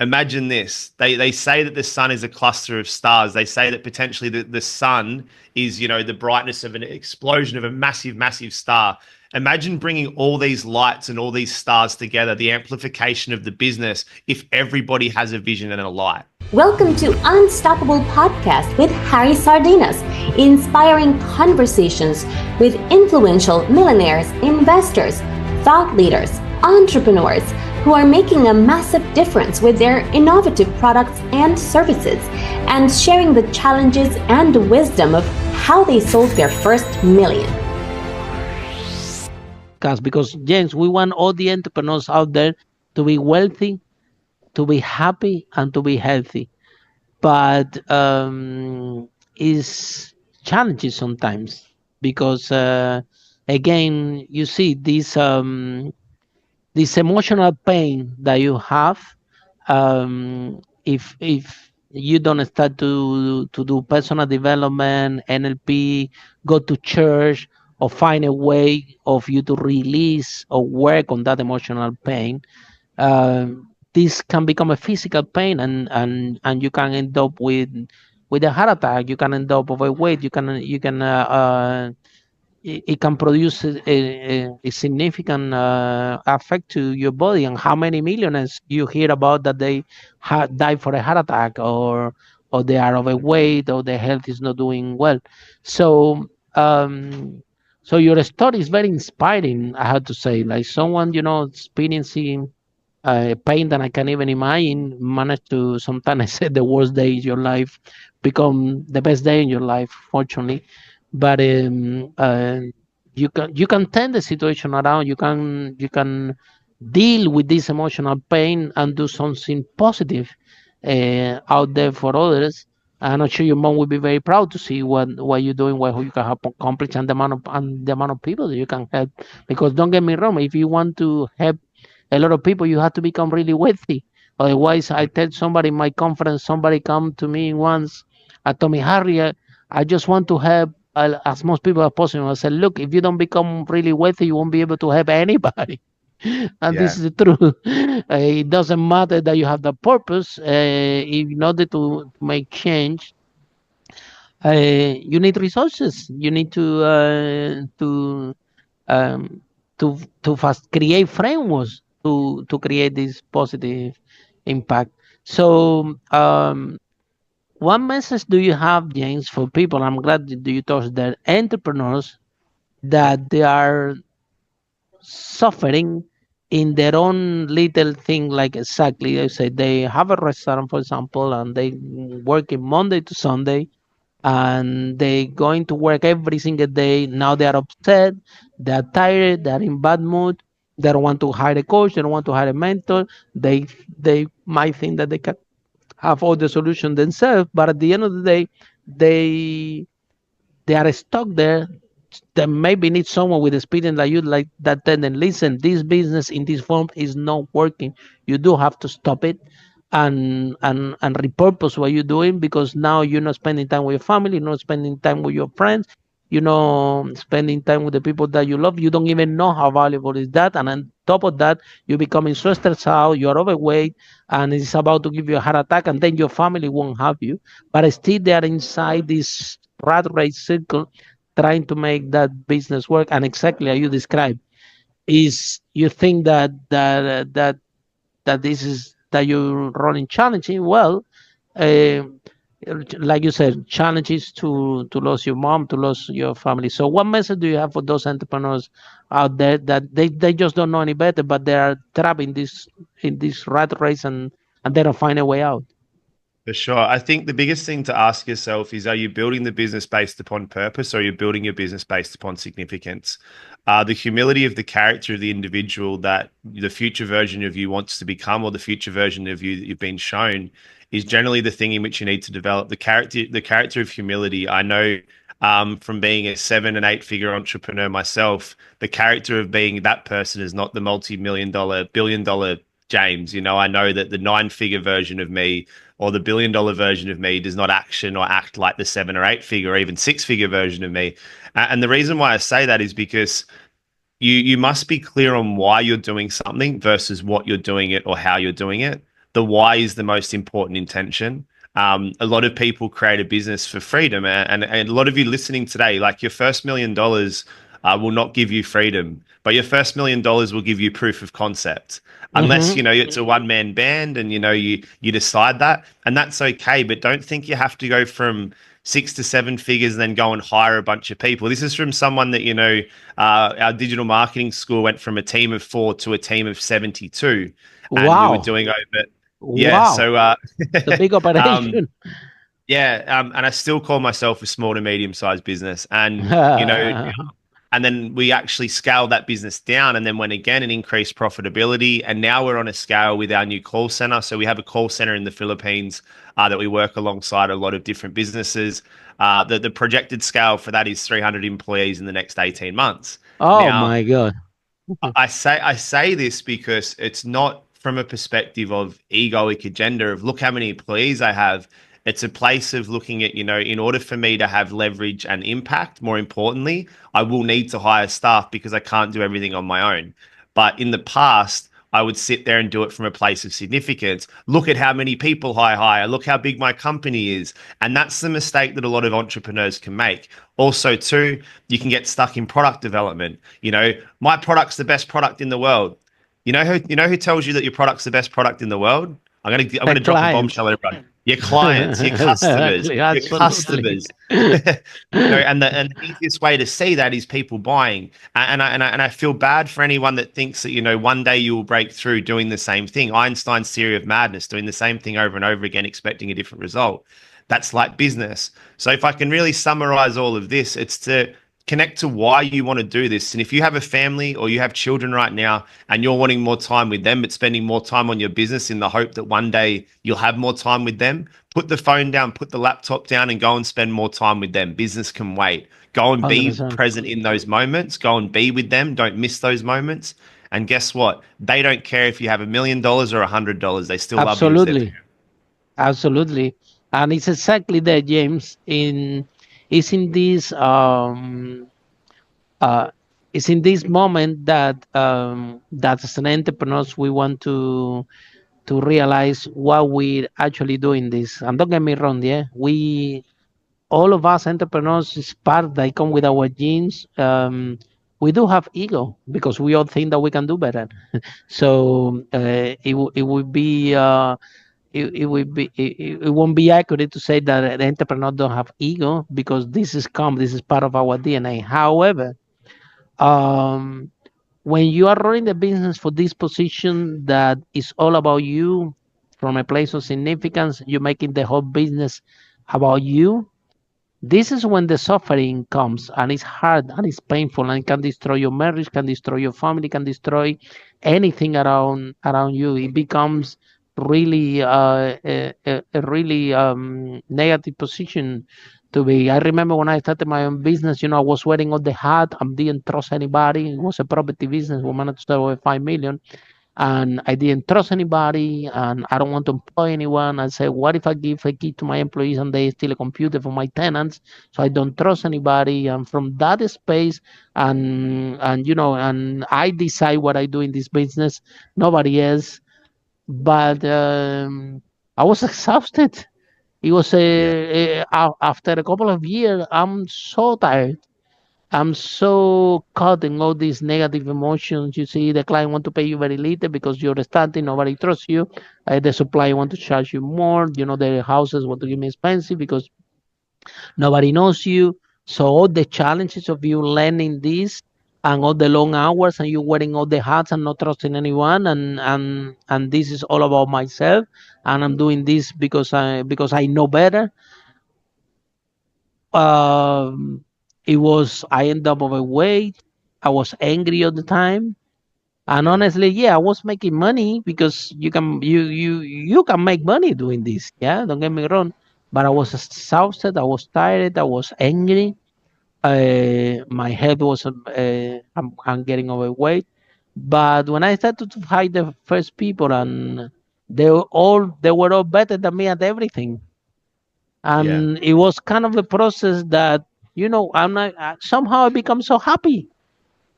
Imagine this. They say that the sun is a cluster of stars. They say that potentially the sun is, the brightness of an explosion of a massive, massive star. Imagine bringing all these lights and all these stars together, the amplification of the business, if everybody has a vision and a light. Welcome to Unstoppable Podcast with Harry Sardinas, inspiring conversations with influential millionaires, investors, thought leaders, entrepreneurs who are making a massive difference with their innovative products and services, and sharing the challenges and wisdom of how they sold their first million. Because James, we want all the entrepreneurs out there to be wealthy, to be happy, and to be healthy. But it's challenging sometimes because again, you see this emotional pain that you have if you don't start to do personal development, NLP, go to church, or find a way of you to release or work on that emotional pain. This can become a physical pain, and you can end up with a heart attack. You can end up overweight. You can it can produce a significant effect to your body. And how many millionaires you hear about that they die for a heart attack, or they are overweight, or their health is not doing well. So so your story is very inspiring, I have to say. Like someone experiencing pain that I can even imagine managed to sometimes I say the worst day in your life become the best day in your life, fortunately. But you can turn the situation around. You can deal with this emotional pain and do something positive out there for others. I'm not sure your mom would be very proud to see what you're doing, what you can help accomplish, and the amount of people that you can help. Because don't get me wrong, if you want to help a lot of people, you have to become really wealthy. Otherwise, I tell somebody in my conference, somebody come to me once, I told me, Harry, I just want to help as most people as possible. I said, look, if you don't become really wealthy, you won't be able to help anybody. And Yeah. this is the truth. It doesn't matter that you have the purpose. In order to make change, you need resources. You need um, to fast create frameworks to create this positive impact. So, what message do you have, James, for people? I'm glad that you touched that entrepreneurs that they are suffering in their own little thing, like exactly I say they have a restaurant, for example, and they working Monday to Sunday, and they going to work every single day. Now they are upset, they're tired, they're in bad mood, they don't want to hire a coach, they don't want to hire a mentor. They might think that they can have all the solution themselves, but at the end of the day, they they are stuck there. They maybe need someone with experience like you, like that. Then listen, this business in this form is not working. You do have to stop it and repurpose what you're doing, because now you're not spending time with your family, you're not spending time with your friends, spending time with the people that you love. You don't even know how valuable is that. And on top of that, you're becoming so stressed out, you're overweight, and it's about to give you a heart attack, and then your family won't have you. But still, they are inside this rat race circle trying to make that business work. And exactly as you described, is you think that this is that you're running challenging. Well, uh, like you said, challenges to lose your mom, to lose your family. So what message do you have for those entrepreneurs out there that they just don't know any better, but they are trapped in this rat race, and they don't find a way out? For sure. I think the biggest thing to ask yourself is, are you building the business based upon purpose, or are you building your business based upon significance? The humility of the character of the individual that the future version of you wants to become, or the future version of you that you've been shown, is generally the thing in which you need to develop. The character of humility. I know from being a 7 and 8 figure entrepreneur myself, the character of being that person is not the multi-million dollar, billion-dollar James. I know that the 9 figure version of me, or the billion-dollar version of me, does not action or act like the 7 or 8 figure or even 6 figure version of me. And the reason why I say that is because you must be clear on why you're doing something versus what you're doing it or how you're doing it. the why is the most important intention. A lot of people create a business for freedom, and a lot of you listening today, like your first $1 million will not give you freedom, but your first $1 million will give you proof of concept. Unless Mm-hmm. you know it's a one-man band, and you decide that, and that's okay. But don't think you have to go from 6 to 7 figures and then go and hire a bunch of people. This is from someone that our digital marketing school went from a team of 4 to a team of 72, and we were Wow. doing over. Yeah, Wow. so It's a big um, operation. yeah, and I still call myself a small to medium sized business, and then we actually scaled that business down and then went again and increased profitability. And now we're on a scale with our new call center. So we have a call center in the Philippines that we work alongside a lot of different businesses. The projected scale for that is 300 employees in the next 18 months. Oh Now, my God. I say this because it's not from a perspective of egoic agenda of look how many employees I have. It's a place of looking at, in order for me to have leverage and impact, more importantly, I will need to hire staff because I can't do everything on my own. But in the past, I would sit there and do it from a place of significance. Look at how many people I hire. Look how big my company is. And that's the mistake that a lot of entrepreneurs can make. Also, too, you can get stuck in product development. My product's the best product in the world. You know who tells you that your product's the best product in the world? I'm The gonna drop a clients. bombshell, everyone. Your clients, your customers, Exactly. your Absolutely. customers. And the easiest way to see that is people buying. And I feel bad for anyone that thinks that one day you will break through doing the same thing. Einstein's theory of madness, doing the same thing over and over again, expecting a different result. That's like business. So if I can really summarize all of this, it's to connect to why you want to do this. And if you have a family or you have children right now and you're wanting more time with them, but spending more time on your business in the hope that one day you'll have more time with them, put the phone down, put the laptop down, and go and spend more time with them. Business can wait. Go and be 100%. present in those moments. Go and be with them. Don't miss those moments. And guess what? They don't care if you have $1 million or $100. They still love you as their Absolutely. parent. Absolutely. And it's exactly that, James. It's in this uh, it's in this moment that as an entrepreneurs we want to realize what we're actually doing this. And don't get me wrong, yeah, we all of us entrepreneurs is part that come with our genes. We do have ego because we all think that we can do better. So it would be it won't be accurate to say that the entrepreneur don't have ego because this is part of our DNA. However, um, when you are running the business for this position that is all about you from a place of significance, you're making the whole business about you. This is when the suffering comes and it's hard and it's painful and it can destroy your marriage, can destroy your family, can destroy anything around you. It becomes really a really negative position to be. I remember when I started my own business, I was wearing all the hat and didn't trust anybody. It was a property business. We managed to sell over 5 million and I didn't trust anybody and I don't want to employ anyone. I said, what if I give a key to my employees and they steal a computer from my tenants? So I don't trust anybody. And from that space and I decide what I do in this business, nobody else. But I was exhausted. It was Yeah. after a couple of years, I'm so tired. I'm so caught in all these negative emotions. You see, the client want to pay you very little because you're starting, nobody trusts you. The supplier want to charge you more. The houses want to give me expensive because nobody knows you. So all the challenges of you learning this and all the long hours and you wearing all the hats and not trusting anyone and this is all about myself and I'm doing this because I know better. Um, I end up overweight. I was angry all the time. And Yeah. honestly, yeah, I was making money because you can make money doing this. Yeah, don't get me wrong. But I was exhausted. I was tired. I was angry. My head was I'm getting overweight. But when I started to fight the first people, and they were all better than me at everything, Yeah. and it was kind of a process that I'm not somehow I become so happy.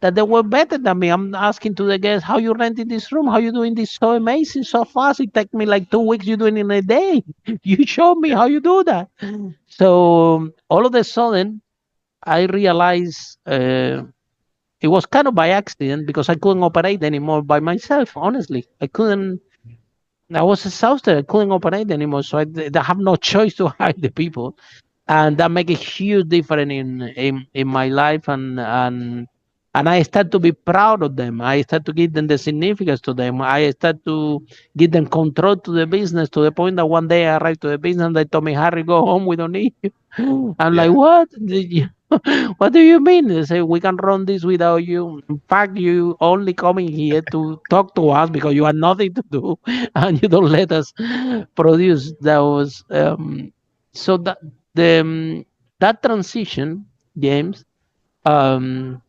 that they were better than me. I'm asking to the guests, how you renting this room? How you doing this so amazing, so fast? It take me like 2 weeks. You doing it in a day. You show me Yeah. how you do that. So all of a sudden, I realized it was kind of by accident because I couldn't operate anymore by myself. Honestly, I couldn't. I was exhausted. I couldn't operate anymore. So I have no choice to hire the people, and that make a huge difference in my life, and I start to be proud of them. I start to give them the significance to them. I start to give them control to the business to the point that one day I arrived to the business and they told me, Harry, go home, we don't need you. I'm like, Yeah. what? What do you mean? They say we can run this without you. In fact, you only coming here to talk to us because you have nothing to do and you don't let us produce. That was so that the that transition, James, um,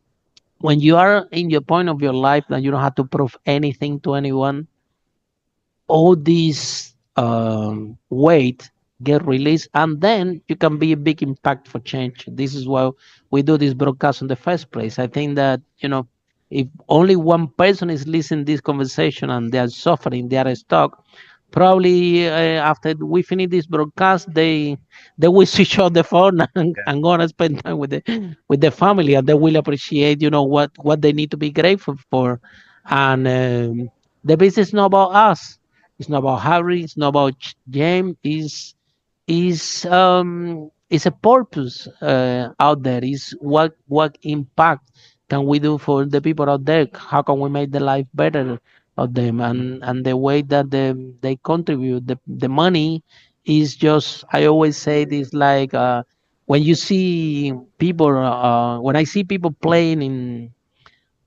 when you are in your point of your life that you don't have to prove anything to anyone, all these weight get released, and then you can be a big impact for change. This is why we do this broadcast in the first place. I think that, if only one person is listening to this conversation and they are suffering, they are stuck, probably after we finish this broadcast, they will switch off the phone Yeah. and go and spend time with the family, and they will appreciate, what they need to be grateful for. And the business is not about us. It's not about Harry. It's not about James. Is a purpose out there. Is what impact can we do for the people out there? How can we make the life better of them? And the way that they contribute, the money is just. I always say this, like when you see people. When I see people playing in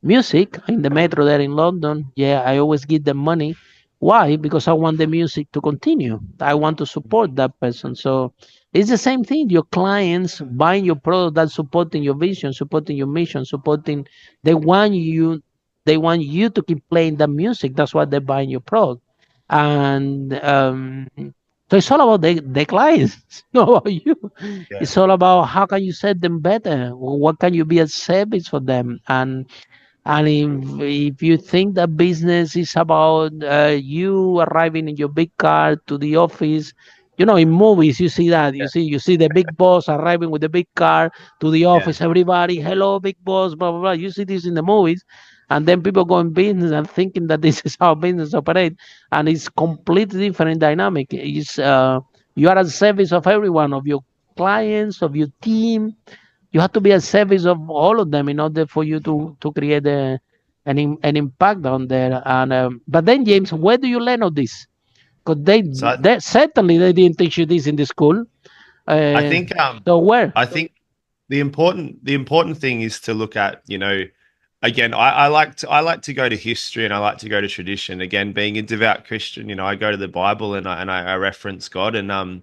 music in the metro there in London, yeah, I always give them money. Why? Because I want the music to continue. I want to support that person. So it's the same thing. Your clients buying your product, that's supporting your vision, supporting your mission, supporting. They want you. They want you to keep playing that music. That's why they're buying your product. And so it's all about the clients, it's not about you. Yeah. It's all about how can you set them better. What can you be a service for them? And if you think that business is about you arriving in your big car to the office, in movies you see that Yeah. you see the big boss arriving with the big car to the Yeah. office. Everybody, hello, big boss, blah blah blah. You see this in the movies, and then people go in business and thinking that this is how business operate, and it's completely different dynamic. It's you are at service of everyone, of your clients, of your team. You have to be at service of all of them in order for you to create an impact on there. And but then, James, where do you learn all this? Because So they certainly they didn't teach you this in the school. I Uh, think so where? I think the important thing is to look at, again, I like to go to history and I like to go to tradition. Again, being a devout Christian, I go to the Bible and I reference God. And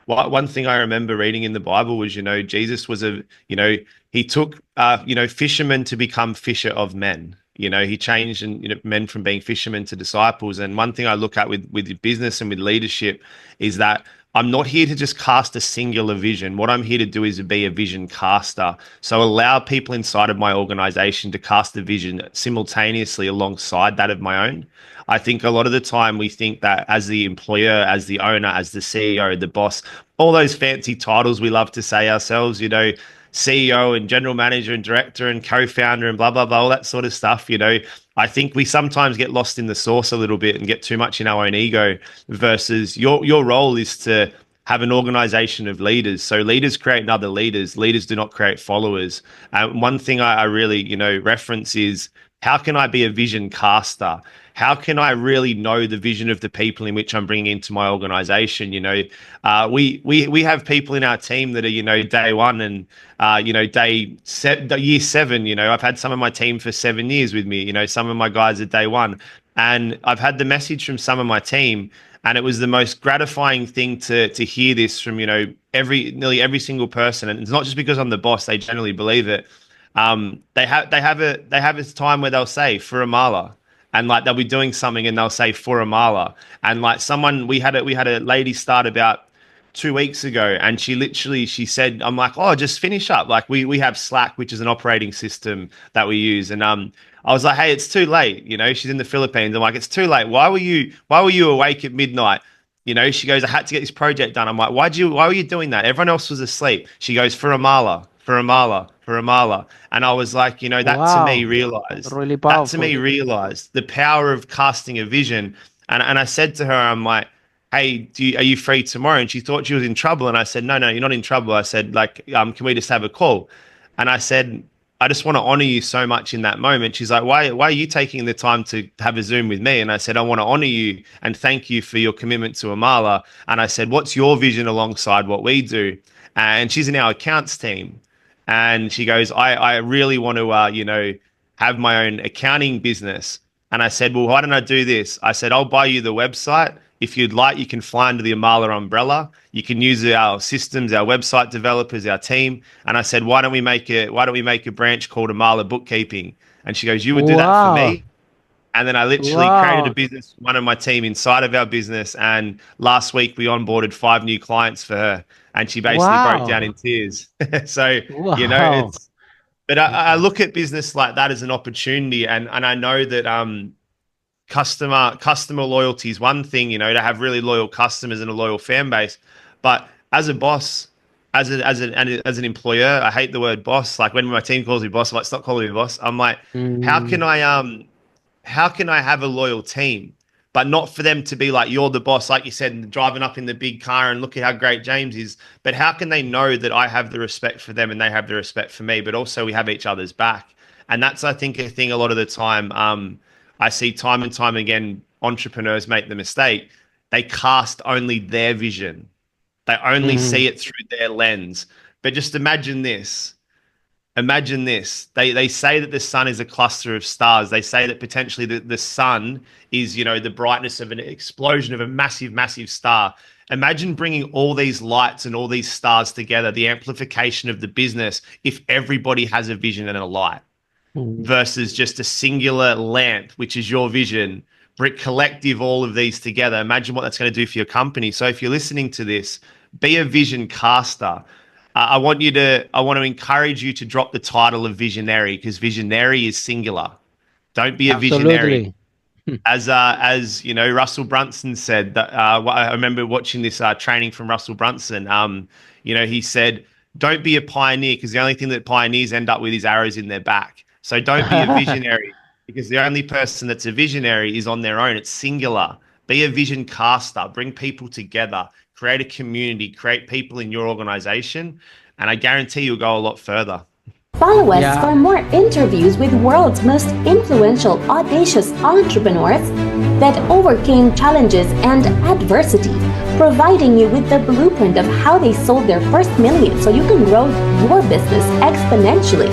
one thing I remember reading in the Bible was, Jesus was he took fishermen to become fisher of men. He changed and men from being fishermen to disciples. And one thing I look at with business and with leadership is that I'm not here to just cast a singular vision. What I'm here to do is be a vision caster. So allow people inside of my organization to cast a vision simultaneously alongside that of my own. I think a lot of the time we think that as the employer, as the owner, as the CEO, the boss, all those fancy titles we love to say ourselves, CEO and general manager and director and co-founder and blah blah blah, all that sort of stuff. I think we sometimes get lost in the sauce a little bit and get too much in our own ego. Versus your role is to have an organization of leaders. So leaders create other leaders. Leaders do not create followers. One thing I really reference is, how can I be a vision caster? How can I really know the vision of the people in which I'm bringing into my organization? We have people in our team that are day one and year seven. I've had some of my team for 7 years with me. Some of my guys are day one, and I've had the message from some of my team, and it was the most gratifying thing to hear this from nearly every single person. And it's not just because I'm the boss; they generally believe it. They have a time where they'll say for a mala, and like they'll be doing something and they'll say for a mala, and like someone we had a lady start about 2 weeks ago, and she said, I'm like, oh, just finish up. Like we have Slack, which is an operating system that we use. And I was like, hey, it's too late. She's in the Philippines. I'm like, it's too late. Why were you awake at midnight? She goes, I had to get this project done. I'm like, why were you doing that? Everyone else was asleep. She goes, for a mala, for a mala, for a mala. And I was like, Wow, really that to powerful. me realized the power of casting a vision. And I said to her, I'm like, hey, are you free tomorrow? And she thought she was in trouble. And I said, no, you're not in trouble. I said, like, can we just have a call? And I said, I just want to honor you so much in that moment. She's like, why are you taking the time to have a Zoom with me? And I said, I want to honor you and thank you for your commitment to Amala. And I said, what's your vision alongside what we do? And she's in our accounts team. And she goes, I really want to, have my own accounting business. And I said, well, why don't I do this? I said, I'll buy you the website. If you'd like, you can fly under the Amala umbrella. You can use our systems, our website developers, our team. And I said, why don't we make a branch called Amala Bookkeeping? And she goes, you would do that for Wow, me? And then I literally created a wow, business, one of my team inside of our business. And last week we onboarded 5 new clients for her. And she basically broke down wow, in tears. So, wow. but I look at business like that as an opportunity. And I know that customer loyalty is one thing, to have really loyal customers and a loyal fan base. But as a boss, as an employer, I hate the word boss. Like when my team calls me boss, I'm like, stop calling me boss. I'm like, how can Mm, I have a loyal team, but not for them to be like, you're the boss, like you said, driving up in the big car and look at how great James is. But how can they know that I have the respect for them and they have the respect for me, but also we have each other's back? And that's, I think, a thing a lot of the time. I see time and time again, entrepreneurs make the mistake. They cast only their vision. They only mm, see it through their lens. But just imagine this. Imagine this. They say that the sun is a cluster of stars. They say that potentially the sun is, the brightness of an explosion of a massive, massive star. Imagine bringing all these lights and all these stars together, the amplification of the business, if everybody has a vision and a light mm. versus just a singular lamp, which is your vision. Brick collective, all of these together. Imagine what that's going to do for your company. So if you're listening to this, be a vision caster. I want to encourage you to drop the title of visionary because visionary is singular. Don't be a visionary. Absolutely. As Russell Brunson said that I remember watching this training from Russell Brunson. He said, "Don't be a pioneer because the only thing that pioneers end up with is arrows in their back. So don't be a visionary because the only person that's a visionary is on their own. It's singular. Be a vision caster. Bring people together. Create a community. Create people in your organization, and I guarantee you'll go a lot further." Follow us Yeah, for more interviews with world's most influential, audacious entrepreneurs that overcame challenges and adversity, providing you with the blueprint of how they sold their first million so you can grow your business exponentially.